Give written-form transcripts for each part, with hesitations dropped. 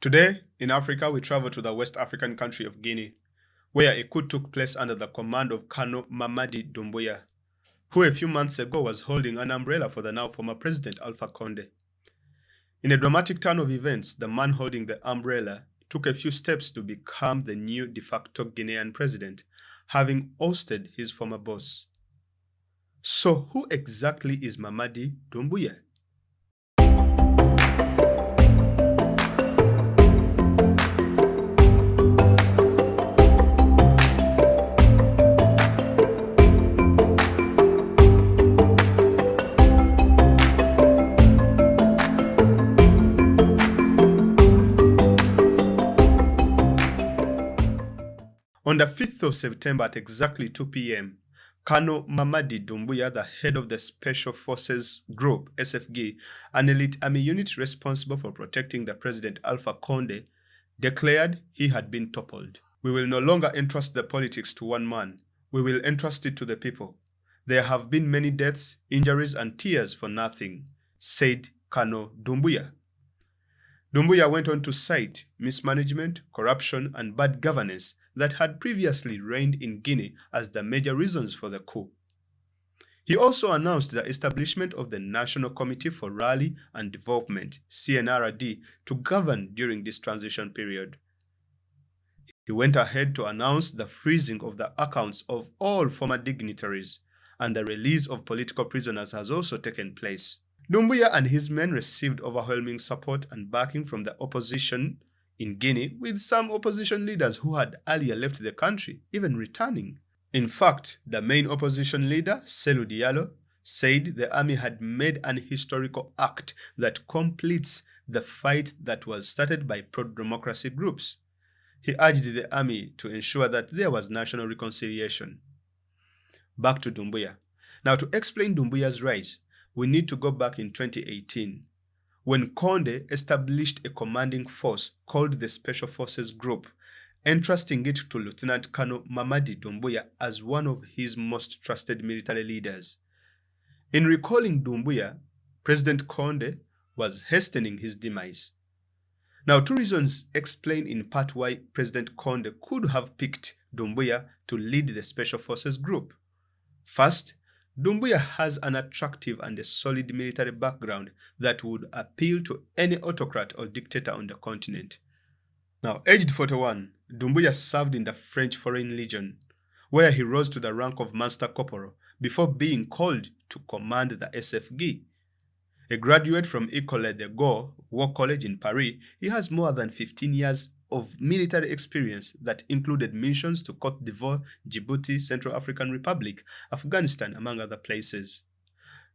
Today, in Africa, we travel to the West African country of Guinea, where a coup took place under the command of Colonel Mamady Doumbouya, who a few months ago was holding an umbrella for the now former president Alpha Conde. In a dramatic turn of events, the man holding the umbrella took a few steps to become the new de facto Guinean president, having ousted his former boss. So who exactly is Mamady Doumbouya? On the 5th of September at exactly 2 p.m., Colonel Mamady Doumbouya, the head of the Special Forces Group, SFG, an elite army unit responsible for protecting the president Alpha Conde, declared he had been toppled. "We will no longer entrust the politics to one man. We will entrust it to the people. There have been many deaths, injuries, and tears for nothing," said Colonel Doumbouya. Doumbouya went on to cite mismanagement, corruption, and bad governance that had previously reigned in Guinea as the major reasons for the coup. He also announced the establishment of the National Committee for Rally and Development, CNRD, to govern during this transition period. He went ahead to announce the freezing of the accounts of all former dignitaries, and the release of political prisoners has also taken place. Doumbouya and his men received overwhelming support and backing from the opposition in Guinea, with some opposition leaders who had earlier left the country even returning. In fact, the main opposition leader, Cellou Diallo, said the army had made an historical act that completes the fight that was started by pro-democracy groups. He urged the army to ensure that there was national reconciliation. Back to Doumbouya. Now, to explain Doumbouya's rise, we need to go back in 2018. When Conde established a commanding force called the Special Forces Group, entrusting it to Lieutenant Colonel Mamady Doumbouya as one of his most trusted military leaders. In recalling Doumbouya, President Conde was hastening his demise. Now, two reasons explain in part why President Conde could have picked Doumbouya to lead the Special Forces Group. First, Doumbouya has an attractive and a solid military background that would appeal to any autocrat or dictator on the continent. Now, aged 41, Doumbouya served in the French Foreign Legion, where he rose to the rank of Master Corporal before being called to command the SFG. A graduate from École de Gaulle War College in Paris, he has more than 15 years of military experience that included missions to Côte d'Ivoire, Djibouti, Central African Republic, Afghanistan, among other places.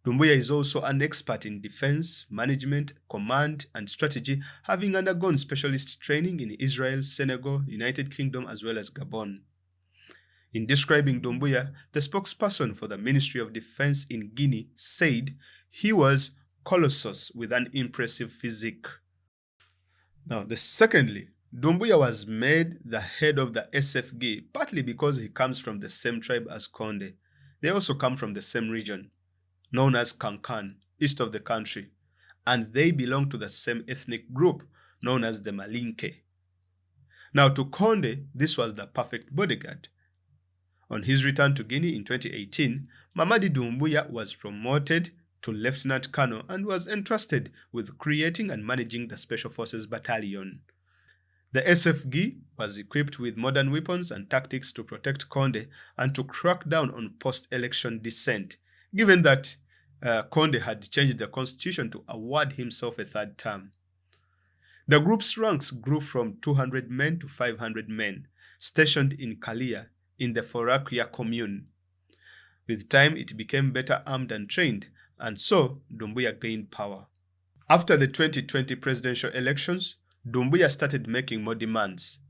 Doumbouya is also an expert in defense, management, command, and strategy, having undergone specialist training in Israel, Senegal, United Kingdom, as well as Gabon. In describing Doumbouya, the spokesperson for the Ministry of Defense in Guinea said he was colossus with an impressive physique. Now, secondly, Doumbouya was made the head of the SFG partly because he comes from the same tribe as Conde. They also come from the same region, known as Kankan, east of the country, and they belong to the same ethnic group, known as the Malinke. Now, to Conde, this was the perfect bodyguard. On his return to Guinea in 2018, Mamady Doumbouya was promoted to Lieutenant Colonel and was entrusted with creating and managing the Special Forces Battalion. The SFG was equipped with modern weapons and tactics to protect Conde and to crack down on post-election dissent, given that Conde had changed the constitution to award himself a third term. The group's ranks grew from 200 men to 500 men, stationed in Kalia, in the Forakia commune. With time, it became better armed and trained, and so Doumbouya gained power. After the 2020 presidential elections, Doumbouya started making more demands.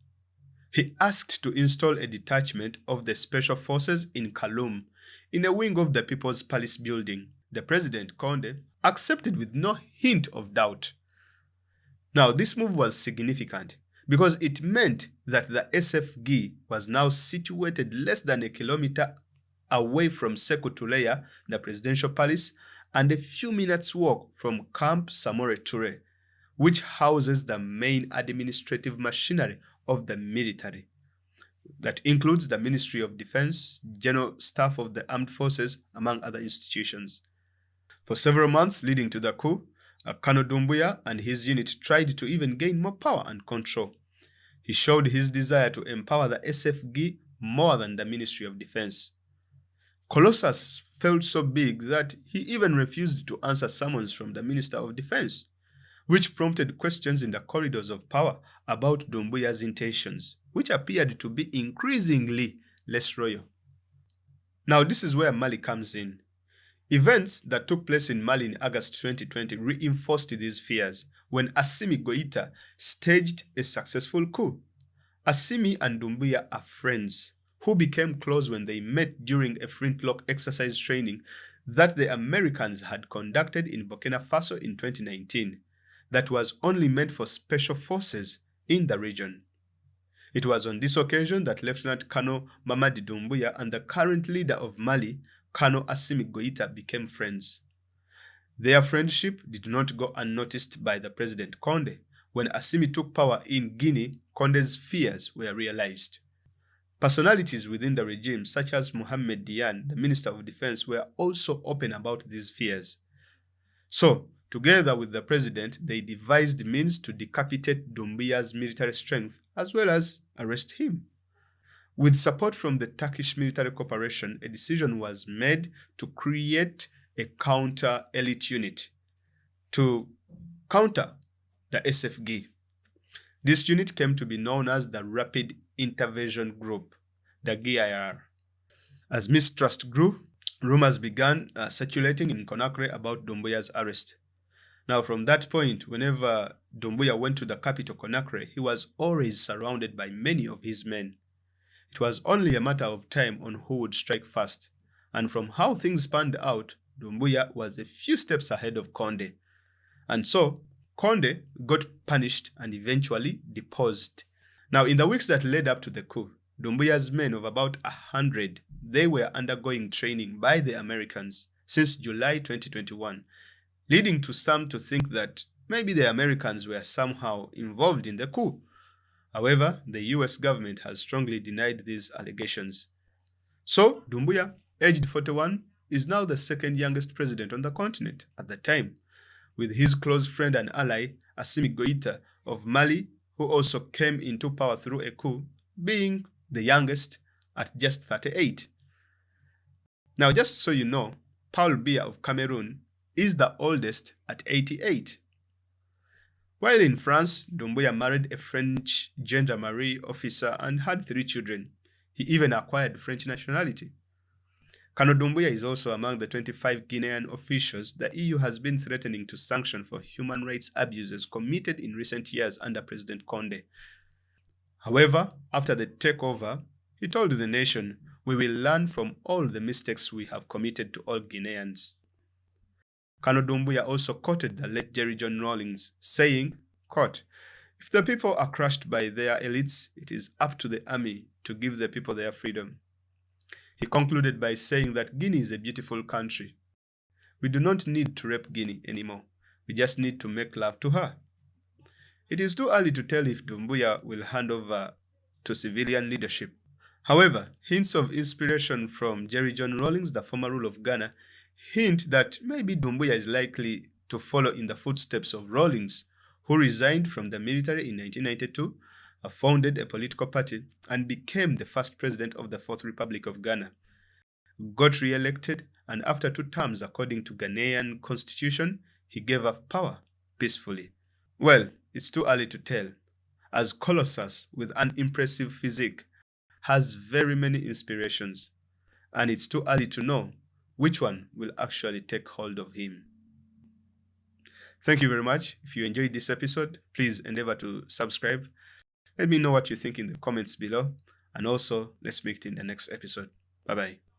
He asked to install a detachment of the Special Forces in Kaloum, in a wing of the People's Palace building. The President Conde accepted with no hint of doubt. Now, this move was significant because it meant that the SFG was now situated less than a kilometer away from Sékou Toureya, the presidential palace, and a few minutes' walk from Camp Samore Touré, which houses the main administrative machinery of the military. That includes the Ministry of Defense, General Staff of the Armed Forces, among other institutions. For several months leading to the coup, Colonel Doumbouya and his unit tried to even gain more power and control. He showed his desire to empower the SFG more than the Ministry of Defense. Colossus felt so big that he even refused to answer summons from the Minister of Defense, which prompted questions in the corridors of power about Doumbouya's intentions, which appeared to be increasingly less royal. Now, this is where Mali comes in. Events that took place in Mali in August 2020 reinforced these fears when Assimi Goïta staged a successful coup. Assimi and Doumbouya are friends who became close when they met during a flintlock exercise training that the Americans had conducted in Burkina Faso in 2019 that was only meant for special forces in the region. It was on this occasion that Lieutenant Colonel Mamady Doumbouya and the current leader of Mali, Colonel Assimi Goïta, became friends. Their friendship did not go unnoticed by the President Condé. When Assimi took power in Guinea, Condé's fears were realized. Personalities within the regime, such as Mohamed Diane, the Minister of Defense, were also open about these fears. So, together with the president, they devised means to decapitate Doumbouya's military strength as well as arrest him. With support from the Turkish military corporation, a decision was made to create a counter-elite unit to counter the SFG. This unit came to be known as the Rapid Intervention Group, the GIR. As mistrust grew, rumors began circulating in Conakry about Doumbouya's arrest. Now, from that point, whenever Doumbouya went to the capital, Conakry, he was always surrounded by many of his men. It was only a matter of time on who would strike first, and from how things panned out, Doumbouya was a few steps ahead of Condé. And so, Condé got punished and eventually deposed. Now, in the weeks that led up to the coup, Doumbouya's men of about 100, they were undergoing training by the Americans since July 2021, leading to some to think that maybe the Americans were somehow involved in the coup. However, the US government has strongly denied these allegations. So, Doumbouya, aged 41, is now the second youngest president on the continent at the time, with his close friend and ally, Assimi Goïta of Mali, who also came into power through a coup, being the youngest at just 38. Now, just so you know, Paul Biya of Cameroon is the oldest at 88. While in France, Doumbouya married a French gendarmerie officer and had 3 children. He even acquired French nationality. Colonel Doumbouya is also among the 25 Guinean officials the EU has been threatening to sanction for human rights abuses committed in recent years under President Condé. However, after the takeover, he told the nation, "We will learn from all the mistakes we have committed to all Guineans." Colonel Doumbouya also quoted the late Jerry John Rawlings, saying, quote, "If the people are crushed by their elites, it is up to the army to give the people their freedom." He concluded by saying that Guinea is a beautiful country. We do not need to rape Guinea anymore. We just need to make love to her. It is too early to tell if Doumbouya will hand over to civilian leadership. However, hints of inspiration from Jerry John Rawlings, the former ruler of Ghana, hint that maybe Doumbouya is likely to follow in the footsteps of Rawlings, who resigned from the military in 1992, founded a political party, and became the first president of the Fourth Republic of Ghana. Got re-elected, and after 2 terms according to Ghanaian constitution, he gave up power peacefully. Well, it's too early to tell, as Colossus, with an impressive physique, has very many inspirations, and it's too early to know which one will actually take hold of him. Thank you very much. If you enjoyed this episode, please endeavor to subscribe. Let me know what you think in the comments below, and also let's meet in the next episode. Bye-bye.